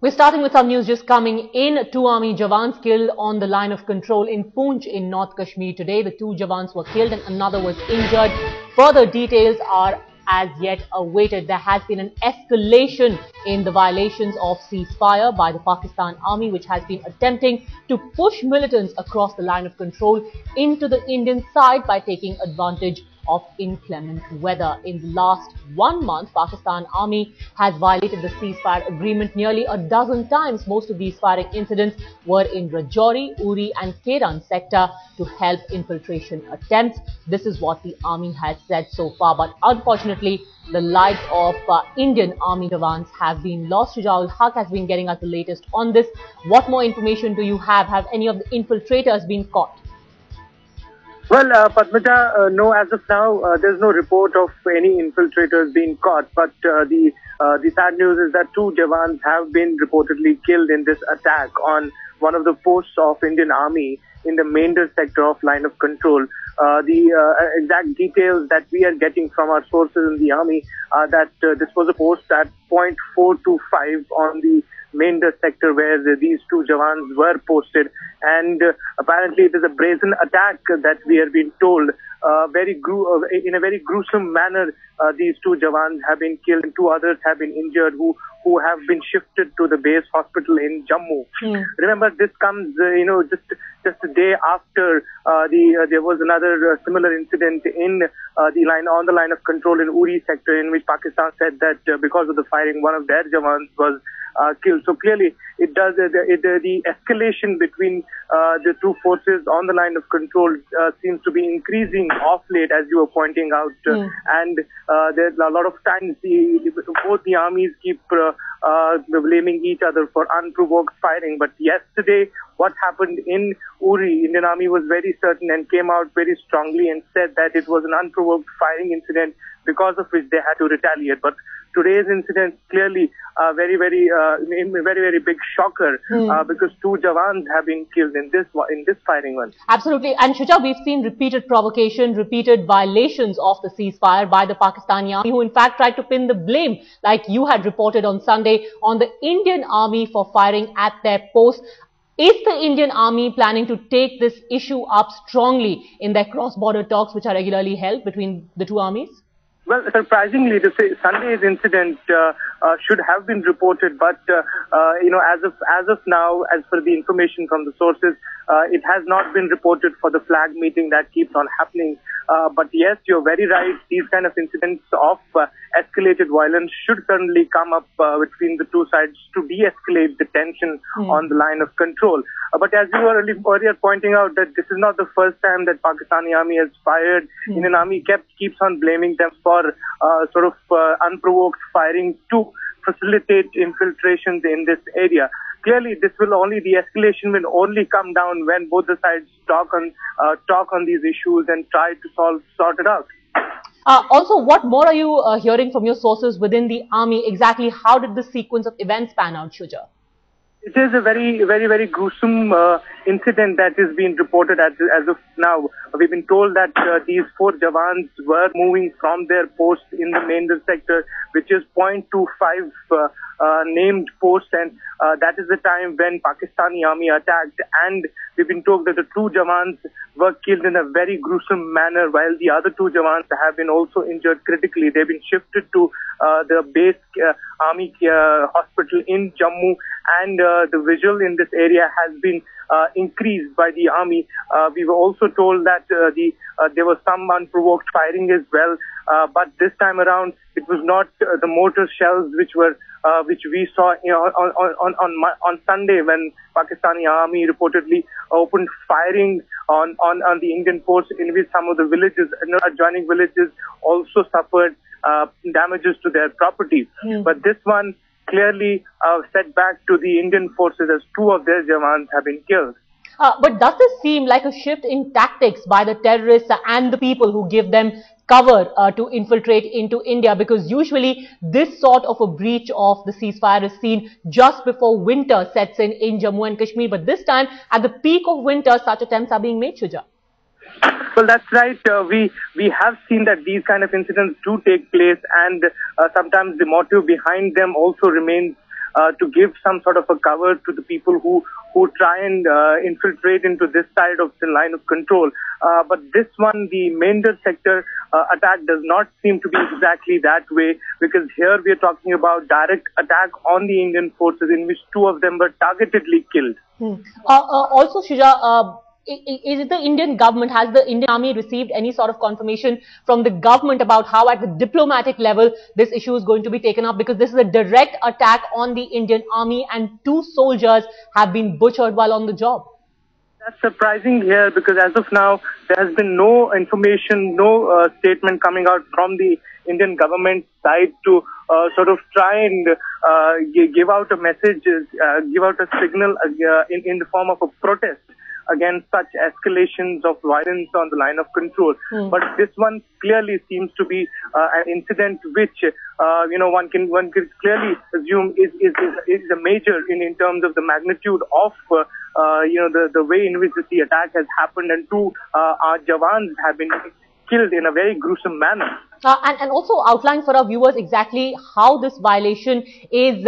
We're starting with some news just coming in. Two army jawans killed on the line of control in Poonch in North Kashmir today. The two jawans were killed and another was injured. Further details are as yet awaited. There has been an escalation in the violations of ceasefire by the Pakistan army, which has been attempting to push militants across the line of control into the Indian side by taking advantage of inclement weather. In the last 1 month, Pakistan army has violated the ceasefire agreement nearly a dozen times. Most of these firing incidents were in Rajouri, Uri and Keran sector to help infiltration attempts. This is what the army has said so far. But unfortunately, the lives of Indian army jawans have been lost. Shujaul Haq has been getting us the latest on this. What more information do you have? Have any of the infiltrators been caught? Well, Padmaja, no, as of now, there's no report of any infiltrators being caught. But the sad news is that two jawans have been reportedly killed in this attack on one of the posts of Indian Army in the Mainder sector of line of control. The exact details that we are getting from our sources in the army are that this was a post at point 425 on the Mainder sector where these two jawans were posted, and apparently it is a brazen attack that we have been told. In a very gruesome manner, these two jawans have been killed and two others have been injured who have been shifted to the base hospital in Jammu. Remember, this comes, just a day after there was another similar incident in on the line of control in Uri sector, in which Pakistan said that because of the firing, one of their jawans was killed. So clearly, the escalation between the two forces on the line of control seems to be increasing off late, as you were pointing out. And there's a lot of times both the armies keep blaming each other for unprovoked firing. But yesterday, what happened in Uri, Indian Army was very certain and came out very strongly and said that it was an unprovoked firing incident, because of which they had to retaliate. But today's incident clearly a very big shocker, because two jawans have been killed in this firing one. Absolutely. And Shuja, we've seen repeated provocation, repeated violations of the ceasefire by the Pakistani army, who in fact tried to pin the blame, like you had reported on Sunday, on the Indian army for firing at their post. Is the Indian army planning to take this issue up strongly in their cross-border talks, which are regularly held between the two armies? Well, surprisingly, to say Sunday's incident should have been reported, but as of now, as per the information from the sources, it has not been reported for the flag meeting that keeps on happening. But yes, you're very right. These kind of incidents of escalated violence should certainly come up between the two sides to de-escalate the tension on the line of control. But as you were earlier pointing out, that this is not the first time that Pakistani army has fired. Indian army keeps on blaming them for unprovoked firing to facilitate infiltrations in this area. Clearly, the escalation will only come down when both the sides talk on these issues and try to sort it out. Also, what more are you hearing from your sources within the army? Exactly how did the sequence of events pan out, Shuja? It is a very gruesome incident that is being reported as of now. We've been told that these four jawans were moving from their post in the Mainder sector, which is 0.25 named post, and that is the time when Pakistani army attacked. And we've been told that the two jawans were killed in a very gruesome manner, while the other two jawans have been also injured critically. They've been shifted to the base army hospital in Jammu, and the vigil in this area has been increased by the army. We were also told that there was some unprovoked firing as well, but this time around it was not the mortar shells which we saw on Sunday, when Pakistani army reportedly opened firing on the Indian force, in which some of the villages, adjoining villages, also suffered damages to their property. But this one clearly set back to the Indian forces, as two of their jawans have been killed. But does this seem like a shift in tactics by the terrorists and the people who give them cover to infiltrate into India? Because usually this sort of a breach of the ceasefire is seen just before winter sets in Jammu and Kashmir. But this time, at the peak of winter, such attempts are being made, Shuja. Well, that's right. We have seen that these kind of incidents do take place, and sometimes the motive behind them also remains to give some sort of a cover to the people who try and infiltrate into this side of the line of control. But this one, the Mender sector attack, does not seem to be exactly that way, because here we are talking about direct attack on the Indian forces, in which two of them were targetedly killed. Also, Shuja, is it the Indian government, has the Indian army received any sort of confirmation from the government about how at the diplomatic level this issue is going to be taken up? Because this is a direct attack on the Indian army and 2 soldiers have been butchered while on the job. That's surprising here, because as of now, there has been no information, no statement coming out from the Indian government side to sort of try and give out a message, give out a signal in the form of a protest against such escalations of violence on the line of control. But this one clearly seems to be an incident which, one can clearly assume is a major in terms of the magnitude of, the way in which the attack has happened, and 2 our jawans have been killed in a very gruesome manner. And also outline for our viewers exactly how this violation is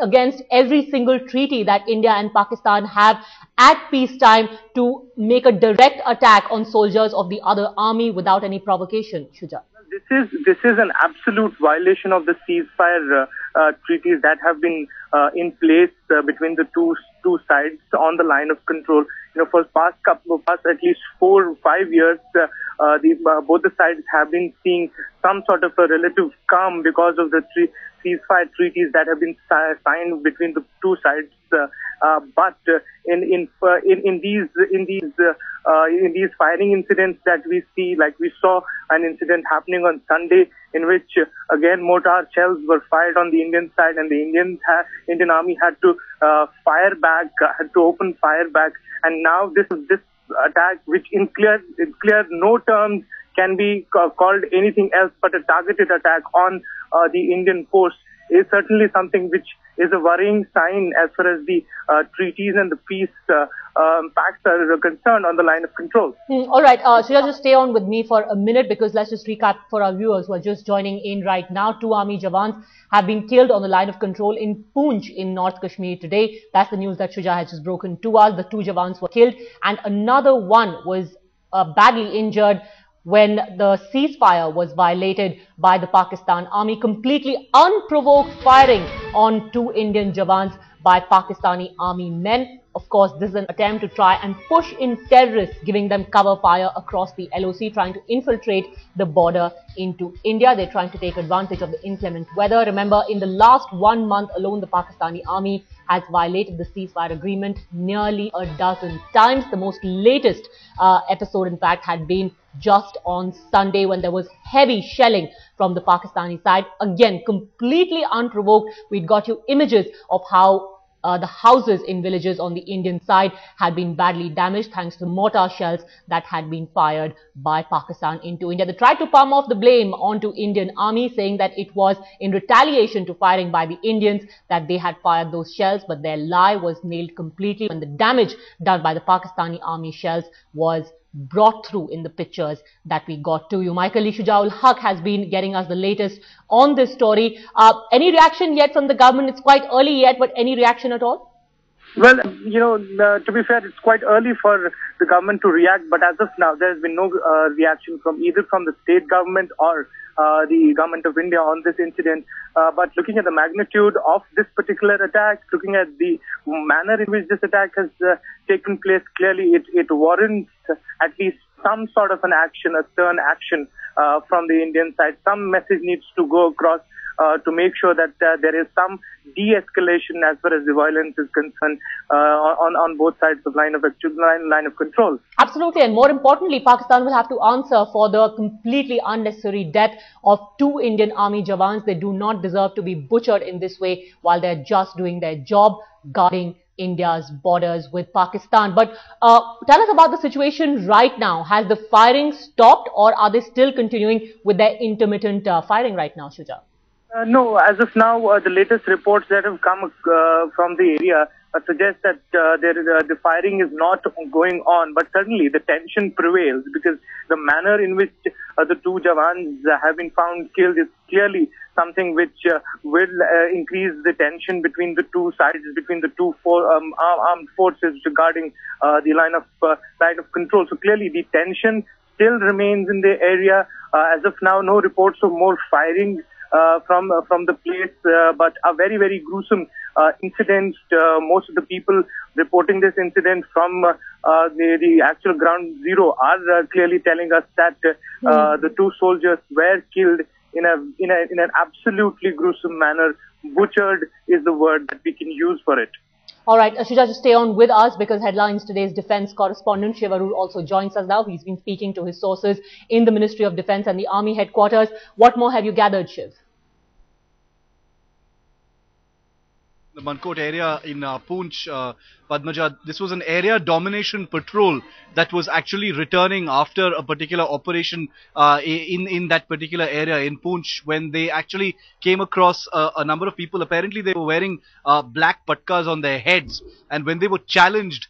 against every single treaty that India and Pakistan have at peacetime to make a direct attack on soldiers of the other army without any provocation, Shuja. This is an absolute violation of the ceasefire treaties that have been in place between the two sides on the line of control. For past at least 4 or 5 years, both the sides have been seeing some sort of a relative calm because of the ceasefire treaties that have been signed between the 2 sides. But in these firing incidents that we see, like we saw an incident happening on Sunday, in which again mortar shells were fired on the Indian side, and the Indian army had to fire back, had to open fire back. And now this attack, which in clear no terms can be called anything else but a targeted attack on the Indian force, is certainly something which is a worrying sign as far as the treaties and the peace pacts are concerned on the line of control. All right, Shuja, just stay on with me for a minute, because let's just recap for our viewers who are just joining in right now. 2 army jawans have been killed on the line of control in Poonch in North Kashmir today. That's the news that Shuja has just broken to us. The 2 jawans were killed and another one was badly injured when the ceasefire was violated by the Pakistan army. Completely unprovoked firing on 2 Indian jawans by Pakistani army men. Of course, this is an attempt to try and push in terrorists, giving them cover fire across the LOC, trying to infiltrate the border into India. They're trying to take advantage of the inclement weather. Remember, in the last 1 month alone, the Pakistani army has violated the ceasefire agreement nearly a dozen times. The most latest episode, in fact, had been just on Sunday, when there was heavy shelling from the Pakistani side. Again, completely unprovoked. We'd got you images of how the houses in villages on the Indian side had been badly damaged thanks to mortar shells that had been fired by Pakistan into India. They tried to palm off the blame onto Indian army, saying that it was in retaliation to firing by the Indians that they had fired those shells, but their lie was nailed completely when the damage done by the Pakistani army shells was brought through in the pictures that we got to you. My colleague Shujaul Haq has been getting us the latest on this story. Any reaction yet from the government? It's quite early yet, but any reaction at all? Well, to be fair, it's quite early for the government to react, but as of now, there has been no reaction from either from the state government or the government of India on this incident. But looking at the magnitude of this particular attack, looking at the manner in which this attack has taken place, clearly it warrants at least some sort of an action, a stern action from the Indian side. Some message needs to go across to make sure that there is some de-escalation as far as the violence is concerned on both sides of line of control. Absolutely, and more importantly, Pakistan will have to answer for the completely unnecessary death of 2 Indian army jawans. They do not deserve to be butchered in this way while they're just doing their job, guarding India's borders with Pakistan. But tell us about the situation right now. Has the firing stopped, or are they still continuing with their intermittent firing right now, Shuja? No, as of now, the latest reports that have come from the area suggest that the firing is not going on, but certainly the tension prevails because the manner in which the two jawans have been found killed is clearly something which will increase the tension between the two sides, between the two armed forces regarding the line of control. So clearly the tension still remains in the area. As of now, no reports of more firing from the place, but a very, very gruesome incident. Most of the people reporting this incident from the actual ground zero are clearly telling us that the two soldiers were killed in an absolutely gruesome manner. Butchered is the word that we can use for it. All right, Ashuja, just stay on with us because Headlines Today's defense correspondent Shiv Arul also joins us now. He's been speaking to his sources in the Ministry of Defense and the Army headquarters. What more have you gathered, Shiv? The Mankot area in Poonch, Padmaja, this was an area domination patrol that was actually returning after a particular operation in that particular area in Poonch, when they actually came across a number of people. Apparently they were wearing black patkas on their heads, and when they were challenged,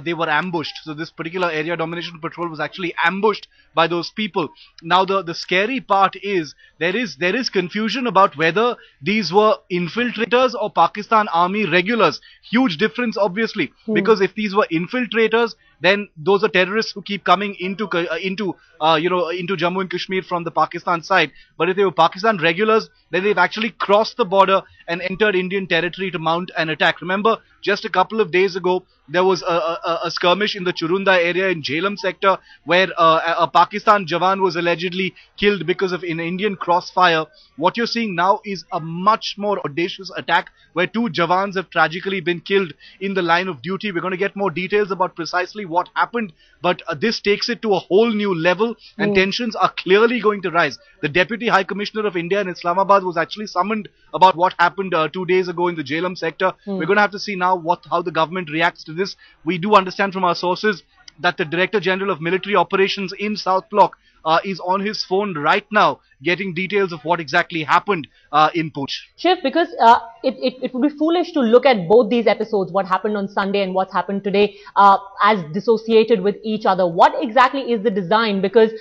they were ambushed. So this particular area domination patrol was actually ambushed by those people. Now the scary part is there is confusion about whether these were infiltrators or Pakistan Army regulars. Huge difference, obviously, because if these were infiltrators, then those are terrorists who keep coming into Jammu and Kashmir from the Pakistan side. But if they were Pakistan regulars, then they've actually crossed the border and entered Indian territory to mount an attack. Remember, just a couple of days ago, there was a skirmish in the Churunda area in Jhelum sector where a Pakistan jawan was allegedly killed because of an Indian crossfire. What you're seeing now is a much more audacious attack where two jawans have tragically been killed in the line of duty. We're going to get more details about precisely what happened, but this takes it to a whole new level, and tensions are clearly going to rise. The Deputy High Commissioner of India in Islamabad was actually summoned about what happened 2 days ago in the Jhelum sector. We're going to have to see now how the government reacts to this. We do understand from our sources that the Director General of Military Operations in South Block is on his phone right now getting details of what exactly happened in Poonch. Shiv, because it would be foolish to look at both these episodes, what happened on Sunday and what's happened today, as dissociated with each other. What exactly is the design? Because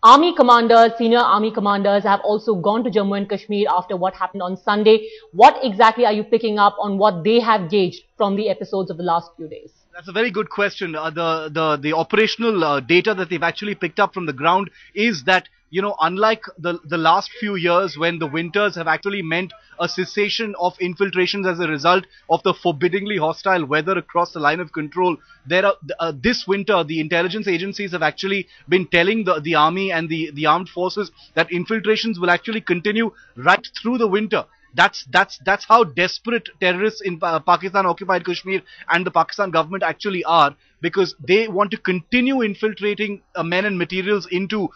Army commanders, senior army commanders have also gone to Jammu and Kashmir after what happened on Sunday. What exactly are you picking up on what they have gauged from the episodes of the last few days? That's a very good question. The operational data that they've actually picked up from the ground is that, you know, unlike the last few years when the winters have actually meant a cessation of infiltrations as a result of the forbiddingly hostile weather across the line of control, this winter the intelligence agencies have actually been telling the army and the armed forces that infiltrations will actually continue right through the winter. That's how desperate terrorists in Pakistan occupied Kashmir and the Pakistan government actually are, because they want to continue infiltrating men and materials into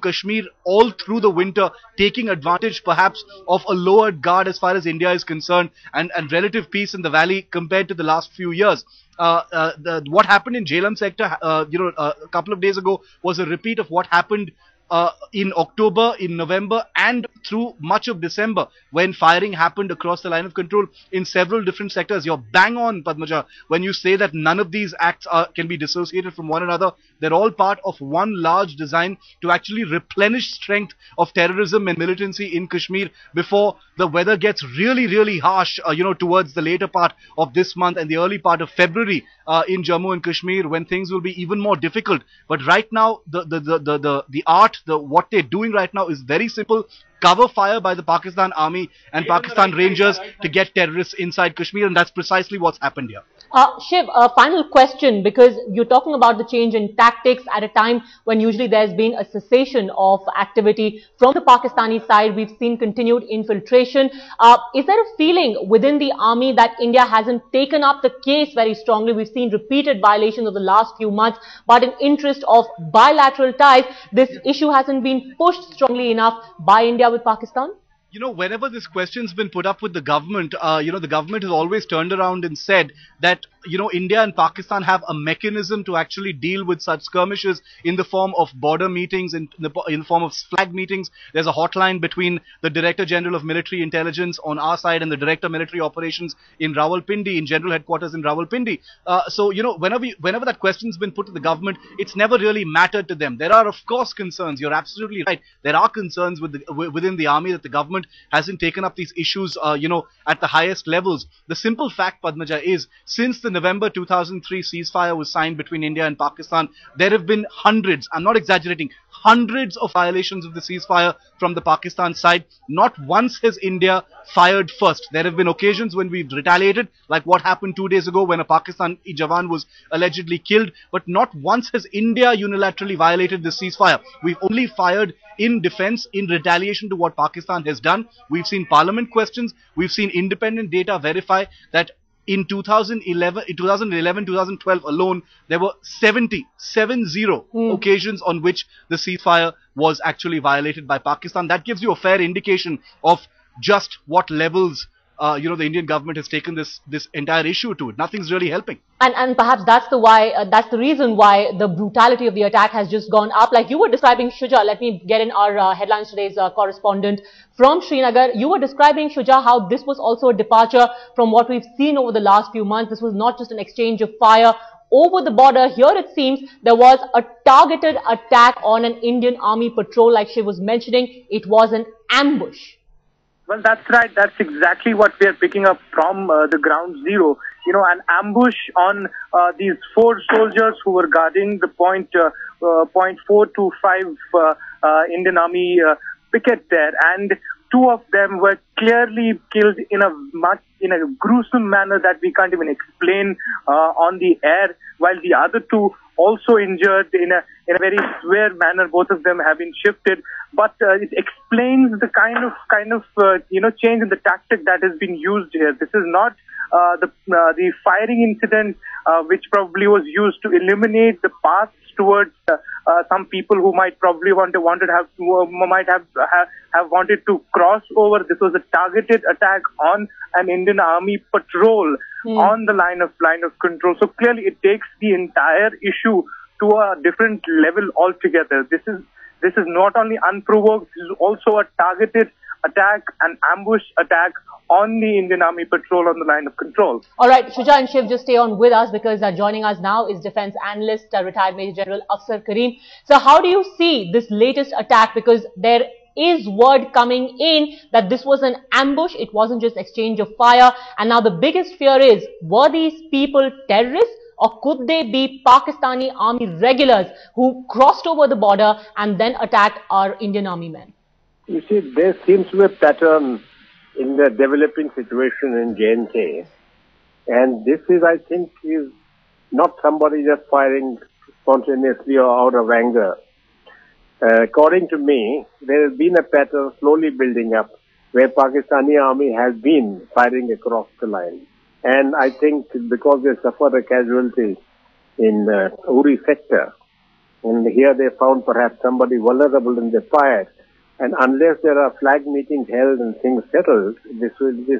Kashmir all through the winter, taking advantage perhaps of a lowered guard as far as India is concerned, and relative peace in the valley compared to the last few years. What happened in Jhelum sector, a couple of days ago was a repeat of what happened in October, in November, and through much of December, when firing happened across the line of control in several different sectors. You're bang on, Padmaja, when you say that none of these acts can be dissociated from one another. They're all part of one large design to actually replenish strength of terrorism and militancy in Kashmir before the weather gets really, really harsh, towards the later part of this month and the early part of February in Jammu and Kashmir, when things will be even more difficult. But right now, the art, what they're doing right now is very simple. Cover fire by the Pakistan Army and Pakistan Rangers to get terrorists inside Kashmir, and that's precisely what's happened here. Shiv, a final question, because you're talking about the change in tactics at a time when usually there's been a cessation of activity from the Pakistani side. We've seen continued infiltration. Is there a feeling within the army that India hasn't taken up the case very strongly? We've seen repeated violations of the last few months, but in interest of bilateral ties, this issue hasn't been pushed strongly enough by India with Pakistan? You know, whenever this question's been put up with the government, the government has always turned around and said that, India and Pakistan have a mechanism to actually deal with such skirmishes in the form of border meetings, in the form of flag meetings. There's a hotline between the Director General of Military Intelligence on our side and the Director of Military Operations in Rawalpindi, in General Headquarters in Rawalpindi. Whenever that question's been put to the government, it's never really mattered to them. There are, of course, concerns. You're absolutely right. There are concerns within the army that the government hasn't taken up these issues, at the highest levels. The simple fact, Padmaja, is since the November 2003 ceasefire was signed between India and Pakistan, there have been hundreds, I'm not exaggerating, hundreds of violations of the ceasefire from the Pakistan side. Not once has India fired first. There have been occasions when we've retaliated, like what happened 2 days ago when a Pakistani jawan was allegedly killed, but not once has India unilaterally violated the ceasefire. We've only fired in defense, in retaliation to what Pakistan has done. We've seen parliament questions. We've seen independent data verify that in 2011, 2012 alone, there were 70 occasions on which the ceasefire was actually violated by Pakistan. That gives you a fair indication of just what levels the Indian government has taken this entire issue to. Nothing's really helping. And perhaps that's the reason why the brutality of the attack has just gone up. Like you were describing, Shuja, let me get in our headlines today's correspondent from Srinagar. You were describing, Shuja, how this was also a departure from what we've seen over the last few months. This was not just an exchange of fire over the border. Here it seems there was a targeted attack on an Indian army patrol, like she was mentioning. It was an ambush. Well, that's right. That's exactly what we are picking up from the ground zero. An ambush on these 4 soldiers who were guarding the point 425 Indian Army picket there, and 2 of them were clearly killed in a gruesome manner that we can't even explain on the air, while the other 2 also injured in a very severe manner. Both of them have been shifted, but it explains the kind of change in the tactic that has been used here. This is not the firing incident which probably was used to eliminate the paths towards some people who might probably have wanted to cross over. This was a targeted attack on an Indian Army patrol on the line of control. So clearly, it takes the entire issue to a different level altogether. This is not only unprovoked, this is also a targeted attack, an ambush attack on the Indian Army patrol on the line of control. All right, Shuja and Shiv, just stay on with us because joining us now is defense analyst, retired Major General Afsar Karim. So how do you see this latest attack? Because there is word coming in that this was an ambush. It wasn't just exchange of fire. And now the biggest fear is, were these people terrorists? Or could they be Pakistani army regulars who crossed over the border and then attacked our Indian army men? You see, there seems to be a pattern in the developing situation in J&K. And this is, I think, is not somebody just firing spontaneously or out of anger. According to me, there has been a pattern slowly building up where Pakistani army has been firing across the line. And I think because they suffered a casualty in Uri sector, and here they found perhaps somebody vulnerable and they fired. And unless there are flag meetings held and things settled, this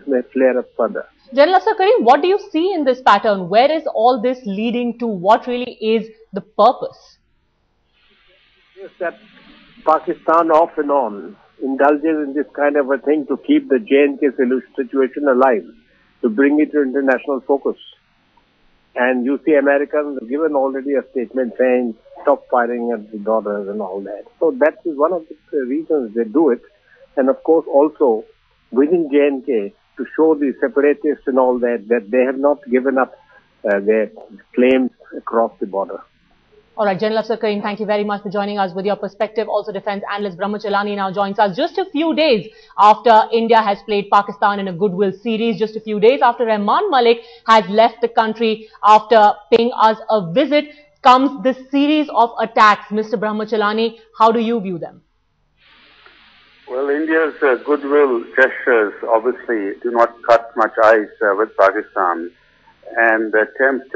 may flare up further. General Afsar Karim, what do you see in this pattern? Where is all this leading to? What really is the purpose? Yes, that Pakistan off and on indulges in this kind of a thing to keep the J&K situation alive, to bring it to international focus. And you see Americans have given already a statement saying stop firing at the borders and all that. So that is one of the reasons they do it. And of course also within J&K to show the separatists and all that, that they have not given up their claims across the border. All right, General Afsar Karim, thank you very much for joining us with your perspective. Also, defense analyst Brahmachalani now joins us just a few days after India has played Pakistan in a goodwill series, just a few days after Rahman Malik has left the country after paying us a visit, comes this series of attacks. Mr. Brahmachalani, how do you view them? Well, India's goodwill gestures obviously do not cut much ice with Pakistan. And the attempt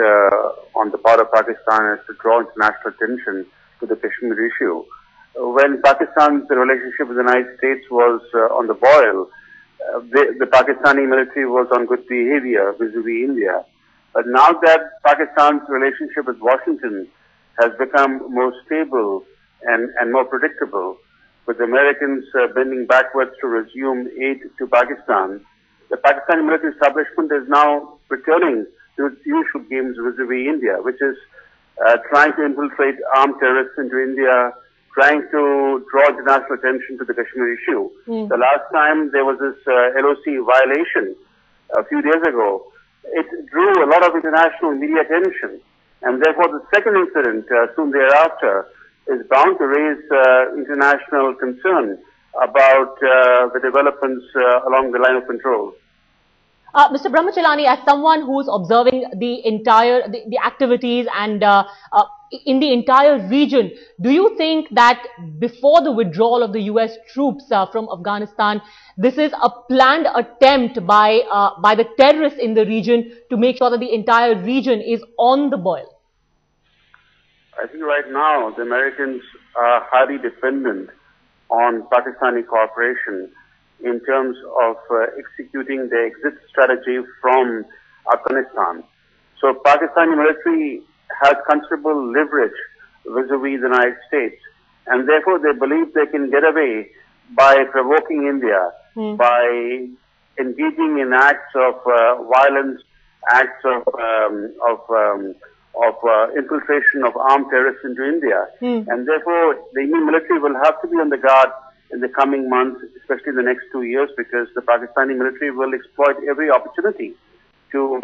on the part of Pakistan is to draw international attention to the Kashmir issue. when Pakistan's relationship with the United States was on the boil, the Pakistani military was on good behavior vis-a-vis India. But now that Pakistan's relationship with Washington has become more stable and more predictable, with the Americans bending backwards to resume aid to Pakistan, the Pakistani military establishment is now returning to its usual games vis-a-vis India, which is trying to infiltrate armed terrorists into India, trying to draw international attention to the Kashmir issue. The last time there was this LOC violation a few days ago, it drew a lot of international media attention. And therefore, the second incident soon thereafter is bound to raise international concern about the developments along the line of control. Mr. Brahmachalani, as someone who's observing the activities and in the entire region, do you think that before the withdrawal of the US troops from Afghanistan, this is a planned attempt by the terrorists in the region to make sure that the entire region is on the boil? I think right now the Americans are highly dependent on Pakistani cooperation in terms of executing the exit strategy from Afghanistan. So Pakistani military has considerable leverage vis-a-vis the United States, and therefore they believe they can get away by provoking India, by engaging in acts of violence, acts of infiltration of armed terrorists into India. And therefore the Indian military will have to be on the guard in the coming months, especially in the next 2 years, because the Pakistani military will exploit every opportunity to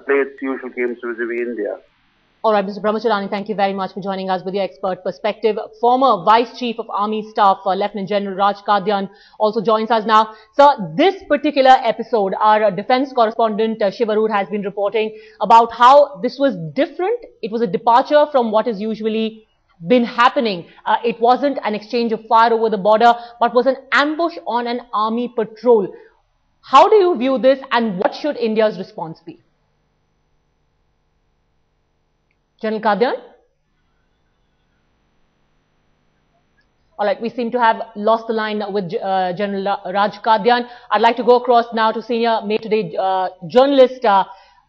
play its usual games vis-a-vis India. All right, Mr. Brahmachalani, thank you very much for joining us with your expert perspective. Former Vice Chief of Army Staff, Lieutenant General Raj Kadyan, also joins us now. Sir, this particular episode, our defense correspondent Shiv Arur has been reporting about how this was different. It was a departure from what is usually been happening. It wasn't an exchange of fire over the border, but was an ambush on an army patrol. How do you view this, and what should India's response be? General Kadyan? All right, we seem to have lost the line with General Raj Kadyan. I'd like to go across now to senior May Today journalist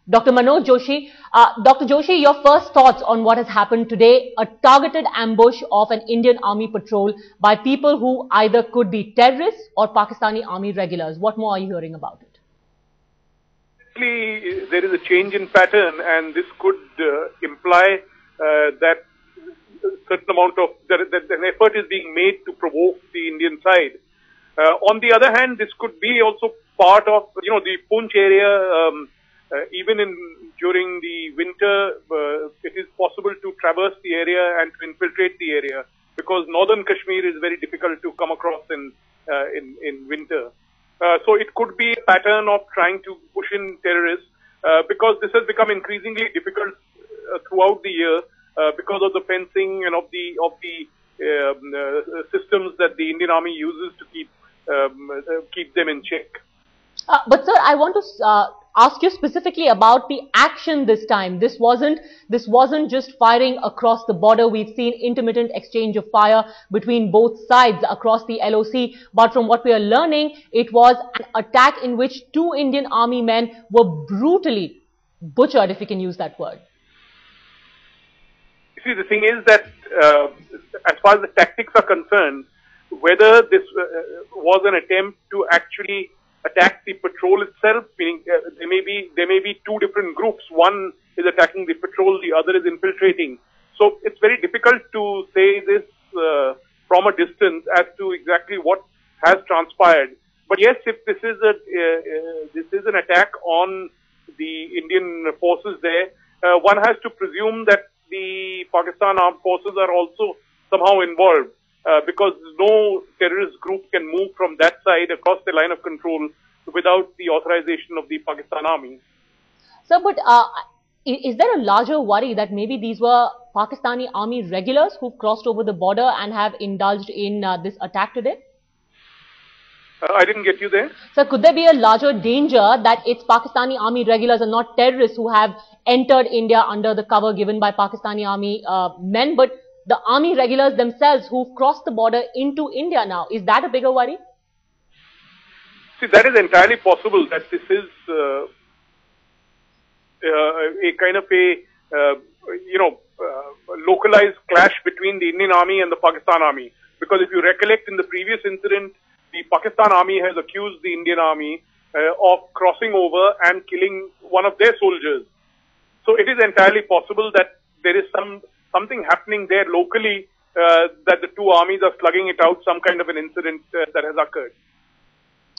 Dr. Manoj Joshi. Dr. Joshi, your first thoughts on what has happened today, a targeted ambush of an Indian army patrol by people who either could be terrorists or Pakistani army regulars. What more are you hearing about it? There is a change in pattern, and this could imply that certain amount of that an effort is being made to provoke the Indian side. On the other hand, this could be also part of the Poonch area. Even during the winter, it is possible to traverse the area and to infiltrate the area, because northern Kashmir is very difficult to come across in winter. So it could be a pattern of trying to push in terrorists, because this has become increasingly difficult throughout the year because of the fencing and of the systems that the Indian Army uses to keep them in check. But sir, I want to ask you specifically about the action this time. This wasn't just firing across the border. We've seen intermittent exchange of fire between both sides across the LOC. But from what we are learning, it was an attack in which 2 Indian army men were brutally butchered, if you can use that word. You see, the thing is that as far as the tactics are concerned, whether this was an attempt to actually attack the patrol itself, meaning there may be 2 different groups. One is attacking the patrol, the other is infiltrating. So it's very difficult to say this from a distance as to exactly what has transpired. But yes, if this is an attack on the Indian forces there, one has to presume that the Pakistan armed forces are also somehow involved. Because no terrorist group can move from that side across the line of control without the authorization of the Pakistan army. Sir, but is there a larger worry that maybe these were Pakistani army regulars who've crossed over the border and have indulged in this attack today? I didn't get you there. Sir, could there be a larger danger that it's Pakistani army regulars and not terrorists who have entered India under the cover given by Pakistani army men, but the army regulars themselves who've crossed the border into India now. Is that a bigger worry? See, that is entirely possible that this is a kind of localized clash between the Indian army and the Pakistan army. Because if you recollect, in the previous incident, the Pakistan army has accused the Indian army of crossing over and killing one of their soldiers. So it is entirely possible that there is something happening there locally, that the two armies are slugging it out, some kind of an incident that has occurred.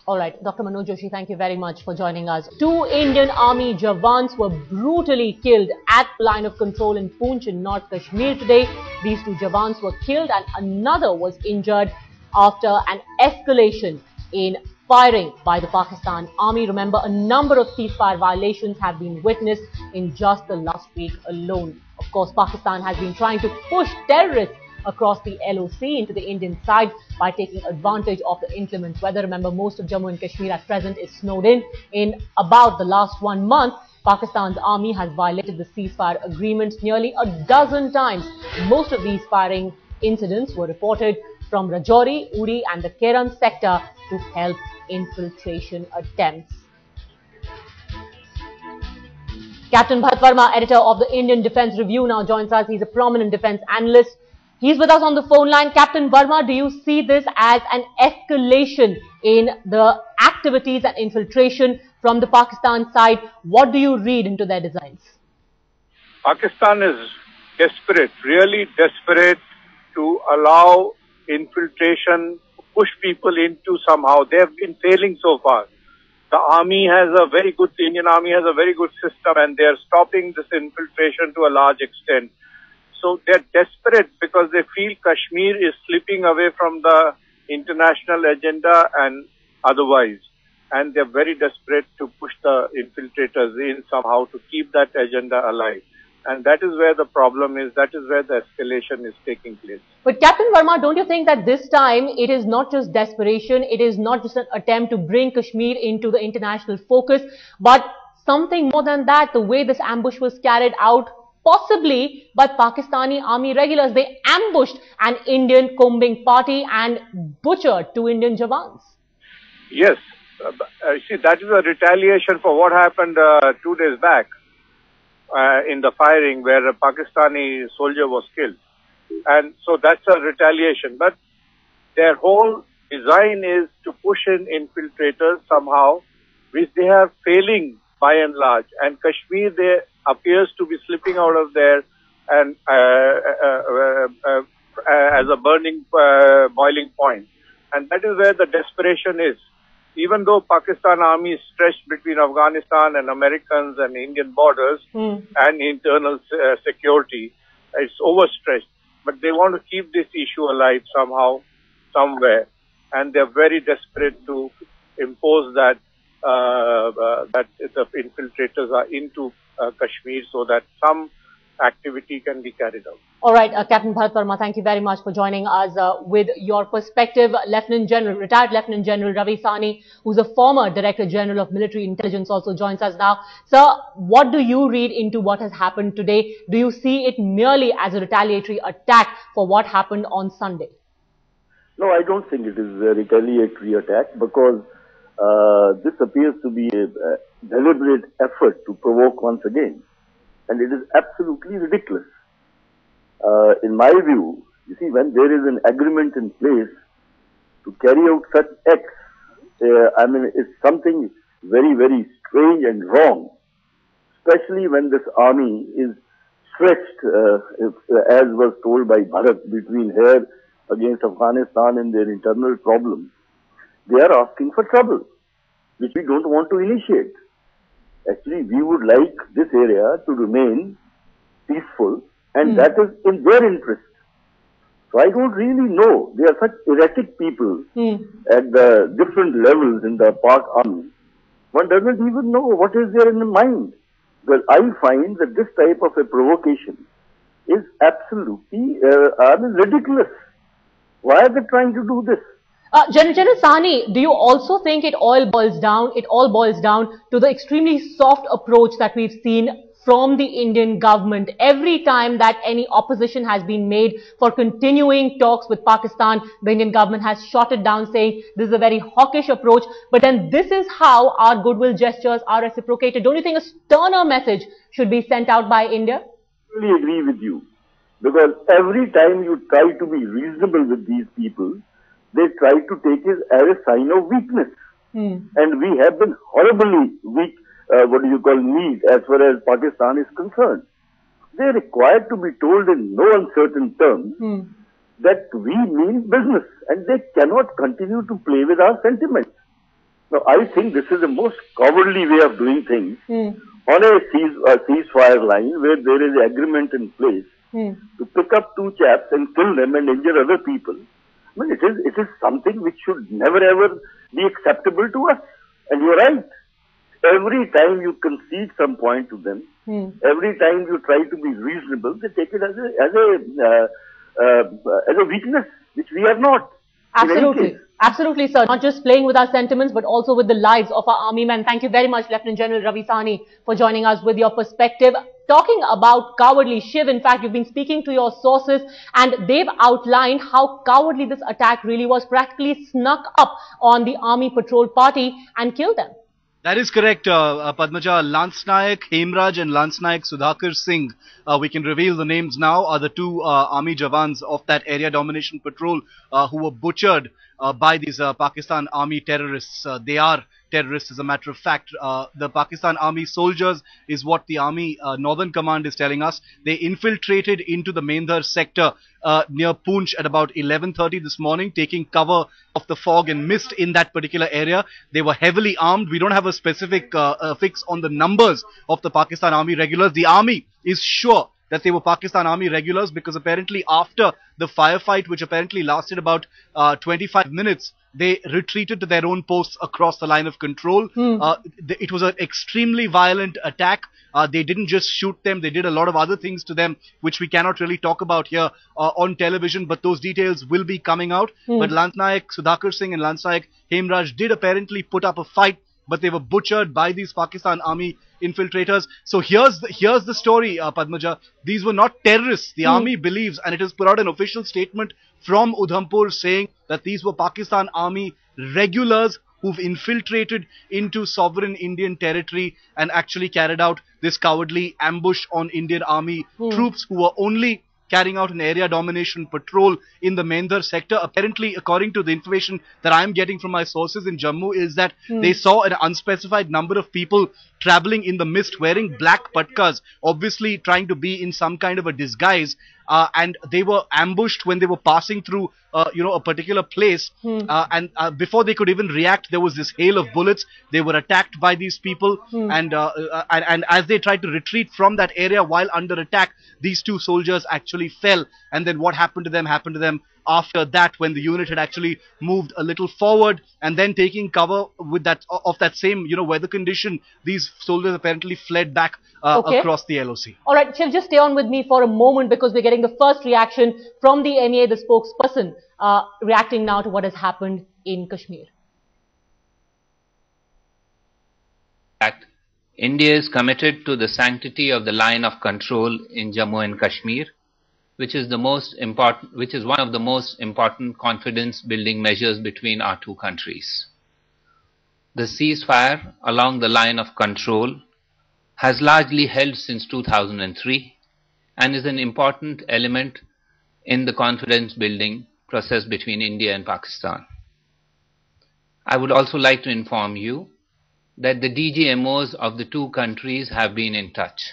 All right, Dr. Manoj Joshi, thank you very much for joining us. 2 Indian Army jawans were brutally killed at the line of control in Poonch in North Kashmir today. These 2 jawans were killed and another was injured after an escalation in firing by the Pakistan Army. Remember, a number of ceasefire violations have been witnessed in just the last week alone. Of course, Pakistan has been trying to push terrorists across the LOC into the Indian side by taking advantage of the inclement weather. Remember, most of Jammu and Kashmir at present is snowed in. In about the last 1 month, Pakistan's army has violated the ceasefire agreement nearly a dozen times. Most of these firing incidents were reported from Rajouri, Uri and the Keran sector to help infiltration attempts. Captain Bharat Verma, editor of the Indian Defence Review, now joins us. He's a prominent defence analyst. He's with us on the phone line. Captain Verma, do you see this as an escalation in the activities and infiltration from the Pakistan side? What do you read into their designs? Pakistan is desperate, really desperate to allow infiltration, push people into somehow. They have been failing so far. The Indian army has a very good system and they are stopping this infiltration to a large extent. So they're desperate because they feel Kashmir is slipping away from the international agenda and otherwise. And they're very desperate to push the infiltrators in somehow to keep that agenda alive. And that is where the problem is. That is where the escalation is taking place. But Captain Verma, don't you think that this time it is not just desperation, it is not just an attempt to bring Kashmir into the international focus, but something more than that, the way this ambush was carried out, possibly by Pakistani army regulars? They ambushed an Indian combing party and butchered 2 Indian jawans. Yes. See, that is a retaliation for what happened 2 days back in the firing where a Pakistani soldier was killed. And so that's a retaliation. But their whole design is to push in infiltrators somehow, which they are failing by and large. And Kashmir, they appears to be slipping out of there and as a boiling point. And that is where the desperation is. Even though Pakistan army is stretched between Afghanistan and Americans and Indian borders and internal security, it's overstretched. But they want to keep this issue alive somehow, somewhere. And they're very desperate to impose that that the infiltrators are into Kashmir so that some activity can be carried out. All right, Captain Bharat Verma, thank you very much for joining us with your perspective. Retired Lieutenant General Ravi Sani, who's a former Director General of Military Intelligence, also joins us now. Sir, what do you read into what has happened today? Do you see it merely as a retaliatory attack for what happened on Sunday? No, I don't think it is a retaliatory attack because this appears to be a deliberate effort to provoke once again. And it is absolutely ridiculous. In my view, you see, when there is an agreement in place to carry out such acts, it's something very, very strange and wrong, especially when this army is stretched, as was told by Bharat, between here against Afghanistan and their internal problems. They are asking for trouble, which we don't want to initiate. Actually, we would like this area to remain peaceful, and that is in their interest. So I don't really know. They are such erratic people at the different levels in the Pak army. One doesn't even know what is there in the mind. Well, I find that this type of a provocation is absolutely ridiculous. Why are they trying to do this? General Sani, do you also think it all boils down to the extremely soft approach that we've seen from the Indian government. Every time that any opposition has been made for continuing talks with Pakistan, the Indian government has shot it down, saying this is a very hawkish approach. But then this is how our goodwill gestures are reciprocated. Don't you think a sterner message should be sent out by India? I totally agree with you. Because every time you try to be reasonable with these people, they try to take it as a sign of weakness. And we have been horribly weak, need as far as Pakistan is concerned. They are required to be told in no uncertain terms that we mean business and they cannot continue to play with our sentiments. Now, I think this is the most cowardly way of doing things on a ceasefire line where there is agreement in place to pick up two chaps and kill them and injure other people. I mean, it is something which should never ever be acceptable to us. And you're right. Every time you concede some point to them, every time you try to be reasonable, they take it as a weakness, which we are not. Absolutely. Absolutely, sir. Not just playing with our sentiments, but also with the lives of our army men. Thank you very much, Lieutenant General Ravi Sahni, for joining us with your perspective. Talking about cowardly, Shiv, in fact, you've been speaking to your sources and they've outlined how cowardly this attack really was, practically snuck up on the army patrol party and killed them. That is correct, Padmaja. Lance Nayak Hemraj and Lance Nayak Sudhakar Singh, we can reveal the names now, are the two army jawans of that area domination patrol who were butchered by these Pakistan army terrorists. They are terrorists, as a matter of fact. The Pakistan army soldiers is what the army northern command is telling us. They infiltrated into the Mendhar sector near Poonch at about 11:30 this morning, taking cover of the fog and mist in that particular area. They were heavily armed. We don't have a specific fix on the numbers of the Pakistan army regulars. The army is sure that they were Pakistan army regulars because apparently after the firefight, which apparently lasted about 25 minutes, they retreated to their own posts across the line of control. It was an extremely violent attack. They didn't just shoot them, they did a lot of other things to them, which we cannot really talk about here on television, but those details will be coming out. But Lance Nayak Sudhakar Singh and Lance Nayak Hemraj did apparently put up a fight, but they were butchered by these Pakistan army infiltrators. So here's the story, Padmaja. These were not terrorists. The army believes, and it has put out an official statement from Udhampur saying that these were Pakistan army regulars who've infiltrated into sovereign Indian territory and actually carried out this cowardly ambush on Indian army troops who were only carrying out an area domination patrol in the Mendhar sector. Apparently, according to the information that I am getting from my sources in Jammu, is that they saw an unspecified number of people traveling in the mist wearing black patkas, obviously trying to be in some kind of a disguise, and they were ambushed when they were passing through a particular place, and before they could even react, there was this hail of bullets. They were attacked by these people, and as they tried to retreat from that area while under attack, these two soldiers actually fell. And then what happened to them after that, when the unit had actually moved a little forward and then taking cover with that same weather condition, these soldiers apparently fled back across the LOC. All right, Shiv, just stay on with me for a moment because we're getting the first reaction from the MEA, the spokesperson, reacting now to what has happened in Kashmir. India is committed to the sanctity of the line of control in Jammu and Kashmir, which is one of the most important confidence building measures between our two countries. The ceasefire along the line of control has largely held since 2003 and is an important element in the confidence building process between India and Pakistan. I would also like to inform you that the DGMOs of the two countries have been in touch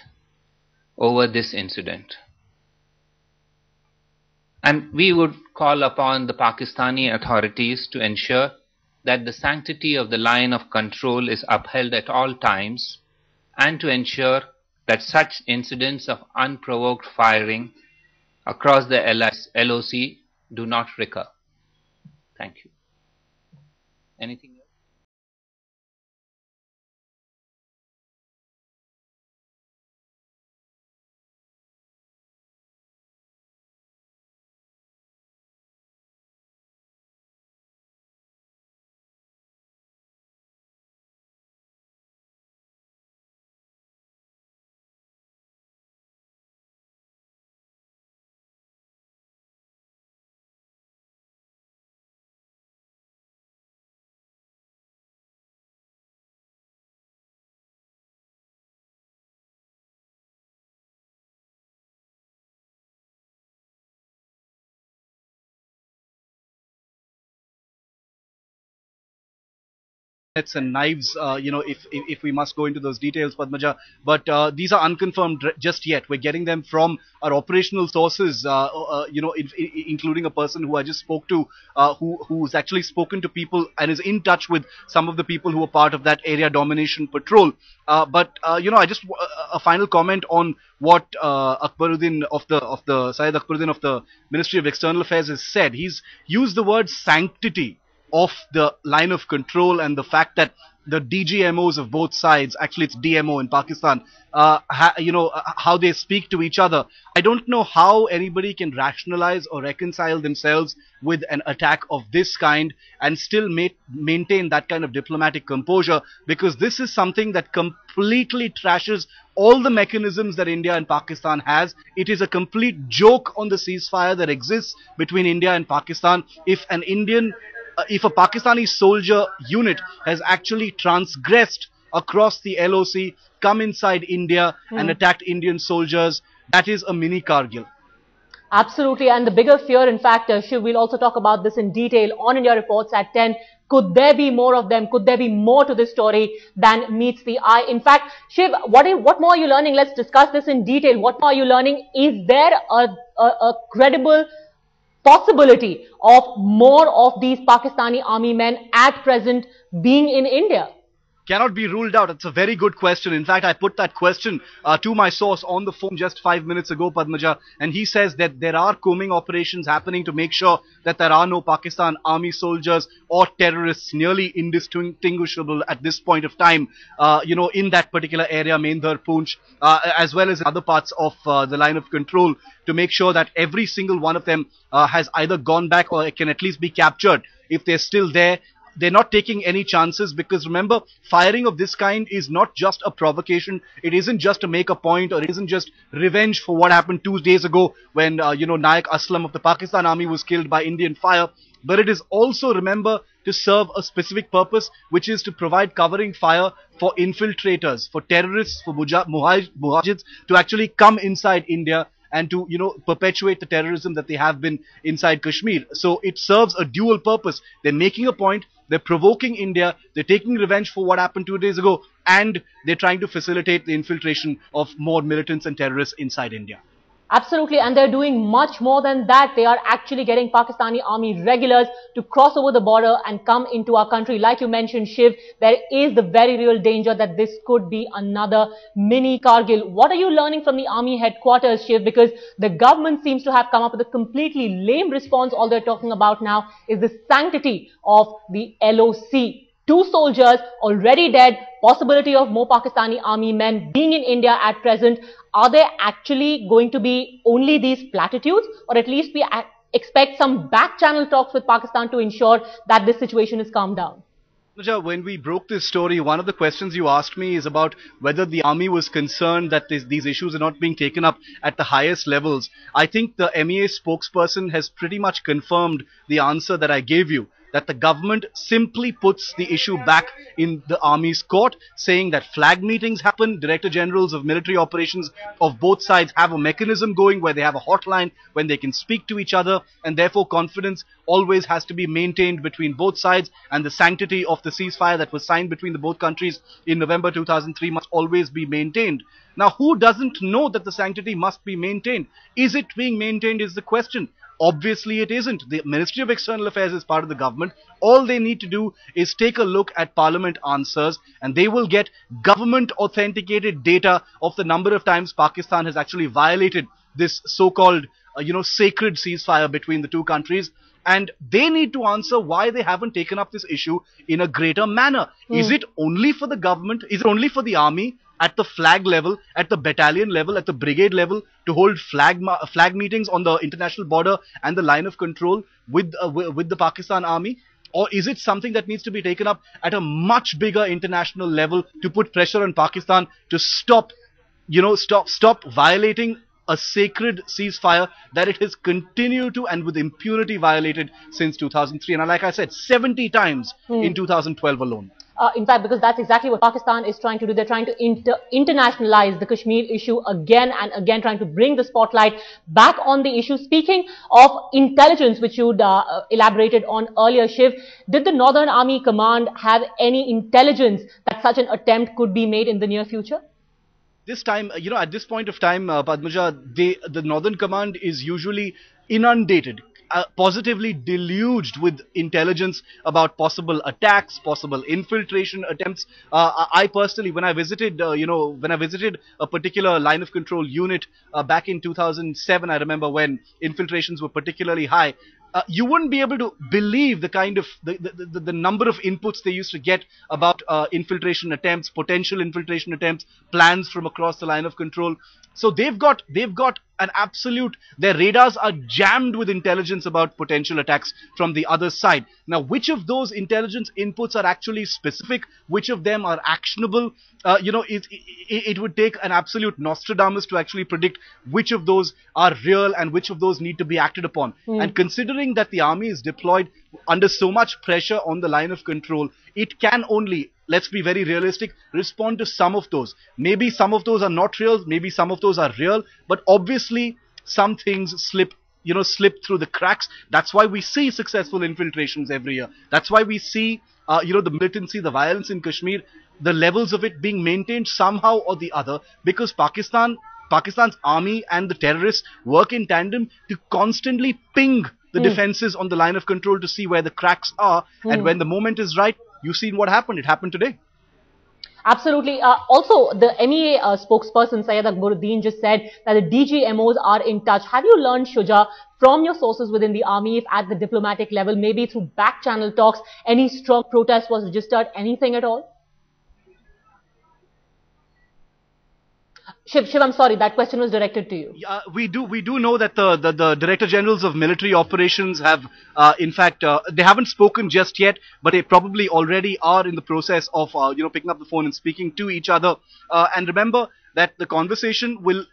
over this incident. And we would call upon the Pakistani authorities to ensure that the sanctity of the line of control is upheld at all times and to ensure that such incidents of unprovoked firing across the LOC do not recur. Thank you. Anything else? and knives, if we must go into those details, Padmaja. But these are unconfirmed just yet. We're getting them from our operational sources, including a person who I just spoke to, who's actually spoken to people and is in touch with some of the people who are part of that area domination patrol. I just a final comment on what Akbaruddin Syed Akbaruddin of the Ministry of External Affairs has said. He's used the word sanctity of the line of control and the fact that the DGMOs of both sides, actually it's DMO in Pakistan, how they speak to each other. I don't know how anybody can rationalize or reconcile themselves with an attack of this kind and still maintain that kind of diplomatic composure, because this is something that completely trashes all the mechanisms that India and Pakistan has. It is a complete joke on the ceasefire that exists between India and Pakistan. If a Pakistani soldier unit has actually transgressed across the LOC, come inside India and attacked Indian soldiers, that is a mini Kargil. Absolutely. And the bigger fear, in fact, Shiv, we'll also talk about this in detail on India Reports at 10. Could there be more of them? Could there be more to this story than meets the eye? In fact, Shiv, what more are you learning? Let's discuss this in detail. What more are you learning? Is there a credible possibility of more of these Pakistani army men at present being in India? Cannot be ruled out. It's a very good question. In fact, I put that question to my source on the phone just 5 minutes ago, Padmaja, and he says that there are combing operations happening to make sure that there are no Pakistan army soldiers or terrorists, nearly indistinguishable at this point of time, in that particular area, Mendhar, Poonch, as well as other parts of the line of control, to make sure that every single one of them has either gone back or can at least be captured. If they're still there, they're not taking any chances, because remember, firing of this kind is not just a provocation. It isn't just to make a point, or it isn't just revenge for what happened 2 days ago when, Nayak Aslam of the Pakistan army was killed by Indian fire. But it is also, remember, to serve a specific purpose, which is to provide covering fire for infiltrators, for terrorists, for mujahids to actually come inside India and to, perpetuate the terrorism that they have been inside Kashmir. So it serves a dual purpose. They're making a point, they're provoking India, they're taking revenge for what happened 2 days ago, and they're trying to facilitate the infiltration of more militants and terrorists inside India. Absolutely, and they're doing much more than that. They are actually getting Pakistani army regulars to cross over the border and come into our country. Like you mentioned, Shiv, there is the very real danger that this could be another mini Kargil. What are you learning from the army headquarters, Shiv? Because the government seems to have come up with a completely lame response. All they're talking about now is the sanctity of the LOC. 2 soldiers already dead, possibility of more Pakistani army men being in India at present. Are there actually going to be only these platitudes, or at least we expect some back channel talks with Pakistan to ensure that this situation is calmed down? When we broke this story, one of the questions you asked me is about whether the army was concerned that these issues are not being taken up at the highest levels. I think the MEA spokesperson has pretty much confirmed the answer that I gave you, that the government simply puts the issue back in the army's court, saying that flag meetings happen, director generals of military operations of both sides have a mechanism going where they have a hotline when they can speak to each other, and therefore confidence always has to be maintained between both sides, and the sanctity of the ceasefire that was signed between the both countries in November 2003 must always be maintained. Now, who doesn't know that the sanctity must be maintained? Is it being maintained is the question. Obviously, it isn't. The Ministry of External Affairs is part of the government. All they need to do is take a look at Parliament answers, and they will get government authenticated data of the number of times Pakistan has actually violated this so-called, sacred ceasefire between the two countries. And they need to answer why they haven't taken up this issue in a greater manner. Is it only for the government? Is it only for the army at the flag level, at the battalion level, at the brigade level to hold flag meetings on the international border and the line of control with the Pakistan army? Or is it something that needs to be taken up at a much bigger international level to put pressure on Pakistan to stop violating a sacred ceasefire that it has continued to and with impunity violated since 2003, and like I said, 70 times in 2012 alone. In fact, because that's exactly what Pakistan is trying to do. They're trying to internationalize the Kashmir issue again and again, trying to bring the spotlight back on the issue. Speaking of intelligence, which you'd elaborated on earlier, Shiv, did the Northern Army Command have any intelligence that such an attempt could be made in the near future? This time, at this point of time, Padmaja, the Northern Command is usually inundated, positively deluged with intelligence about possible attacks, possible infiltration attempts. I personally, when I visited, a particular line of control unit back in 2007, I remember when infiltrations were particularly high. You wouldn't be able to believe the kind of the number of inputs they used to get about infiltration attempts, potential infiltration attempts, plans from across the line of control. So they've got an absolute, their radars are jammed with intelligence about potential attacks from the other side. Now, which of those intelligence inputs are actually specific, which of them are actionable, it would take an absolute Nostradamus to actually predict which of those are real and which of those need to be acted upon. And considering that the army is deployed under so much pressure on the line of control, it can only, let's be very realistic, respond to some of those. Maybe some of those are not real, maybe some of those are real, but obviously some things slip through the cracks. That's why we see successful infiltrations every year. That's why we see, the militancy, the violence in Kashmir, the levels of it being maintained somehow or the other, because Pakistan's army and the terrorists work in tandem to constantly ping the defenses on the line of control to see where the cracks are. And when the moment is right, you've seen what happened. It happened today. Absolutely. Also, the MEA spokesperson Syed Akbaruddin just said that the DGMOs are in touch. Have you learned, Shuja, from your sources within the army, if at the diplomatic level, maybe through back channel talks, any strong protest was registered, anything at all? Shiv, I'm sorry, that question was directed to you. We do know that the Director Generals of Military Operations have, in fact, they haven't spoken just yet, but they probably already are in the process of, picking up the phone and speaking to each other. And remember that the conversation will,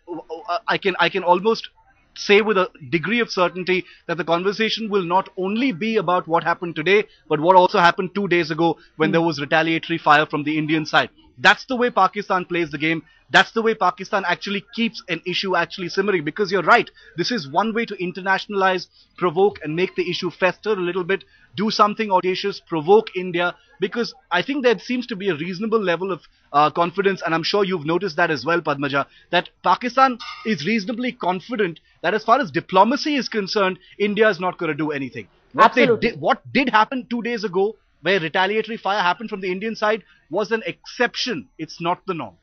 I can almost say with a degree of certainty that the conversation will not only be about what happened today, but what also happened 2 days ago when there was retaliatory fire from the Indian side. That's the way Pakistan plays the game. That's the way Pakistan actually keeps an issue actually simmering. Because you're right, this is one way to internationalize, provoke and make the issue fester a little bit, do something audacious, provoke India. Because I think there seems to be a reasonable level of confidence, and I'm sure you've noticed that as well, Padmaja, that Pakistan is reasonably confident that as far as diplomacy is concerned, India is not going to do anything. What did happen 2 days ago, where retaliatory fire happened from the Indian side, was an exception. It's not the norm.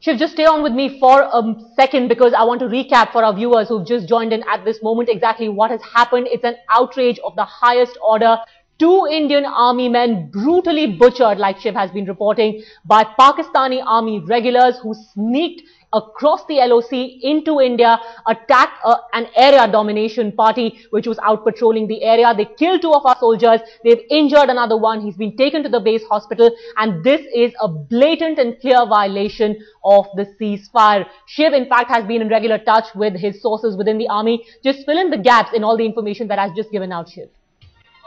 Shiv, just stay on with me for a second, because I want to recap for our viewers who've just joined in at this moment exactly what has happened. It's an outrage of the highest order. 2 Indian army men brutally butchered, like Shiv has been reporting, by Pakistani army regulars who sneaked across the LOC into India, attacked an area domination party which was out patrolling the area. They killed 2 of our soldiers. They've injured another one. He's been taken to the base hospital, and this is a blatant and clear violation of the ceasefire. Shiv, in fact, has been in regular touch with his sources within the army. Just fill in the gaps in all the information that I've just given out, Shiv.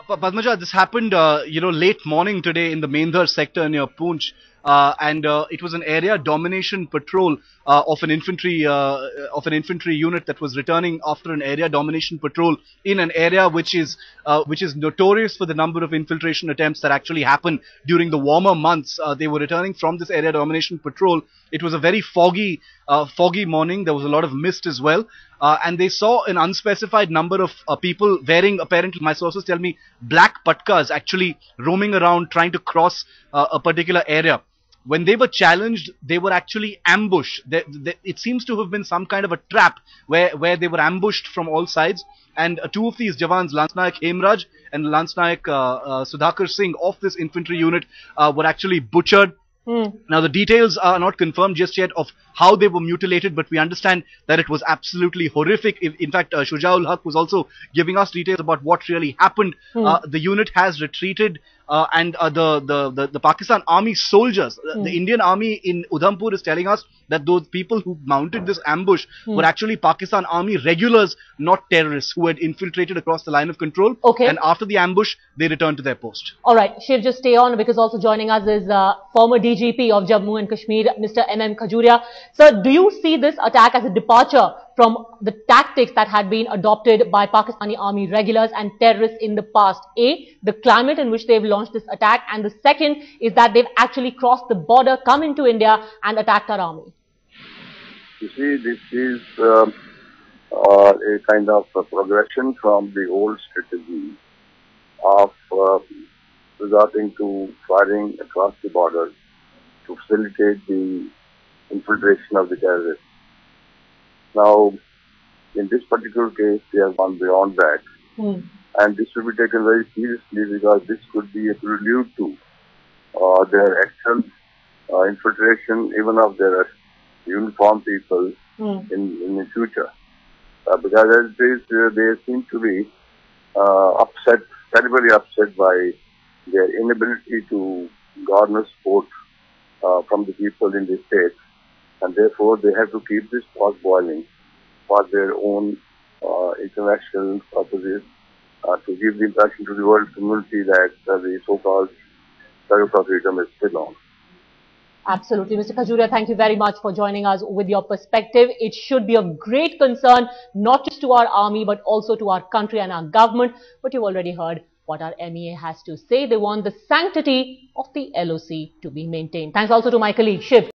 Padmaja, this happened, late morning today in the Mendhar sector near Poonch. And it was an area domination patrol of an infantry unit that was returning after an area domination patrol in an area which is notorious for the number of infiltration attempts that actually happen during the warmer months. They were returning from this area domination patrol. It was a very foggy morning. There was a lot of mist as well. And they saw an unspecified number of people wearing, apparently, my sources tell me, black patkas actually roaming around trying to cross a particular area. When they were challenged, they were actually ambushed. It seems to have been some kind of a trap where they were ambushed from all sides. And 2 of these jawans, Lance Nayak Hemraj and Lance Nayak Sudhakar Singh of this infantry unit were actually butchered. Now, the details are not confirmed just yet of how they were mutilated, but we understand that it was absolutely horrific. In fact, Shujaul Haq was also giving us details about what really happened. The unit has retreated and the Pakistan army soldiers, the Indian army in Udhampur is telling us that those people who mounted this ambush were actually Pakistan army regulars, not terrorists, who had infiltrated across the line of control. Okay. And after the ambush, they returned to their post. All right, Shiv, just stay on, because also joining us is former DGP of Jammu and Kashmir, Mr. M.M. Khajuria. Sir, do you see this attack as a departure from the tactics that had been adopted by Pakistani army regulars and terrorists in the past? A, the climate in which they've launched this attack, and the second is that they've actually crossed the border, come into India and attacked our army. You see, this is a kind of a progression from the old strategy of resorting to firing across the border to facilitate the infiltration of the terrorists. Now, in this particular case, they have gone beyond that. And this will be taken very seriously, because this could be a prelude to their actual infiltration, even of their uniformed people in the future. Because as it is, they seem to be upset, terribly upset by their inability to garner support from the people in the state. And therefore, they have to keep this pot boiling for their own international purposes, to give the impression to the world community that the so-called struggle for freedom is still on. Absolutely. Mr. Khajuria, thank you very much for joining us with your perspective. It should be of great concern, not just to our army, but also to our country and our government. But you've already heard what our MEA has to say. They want the sanctity of the LOC to be maintained. Thanks also to my colleague, Shiv.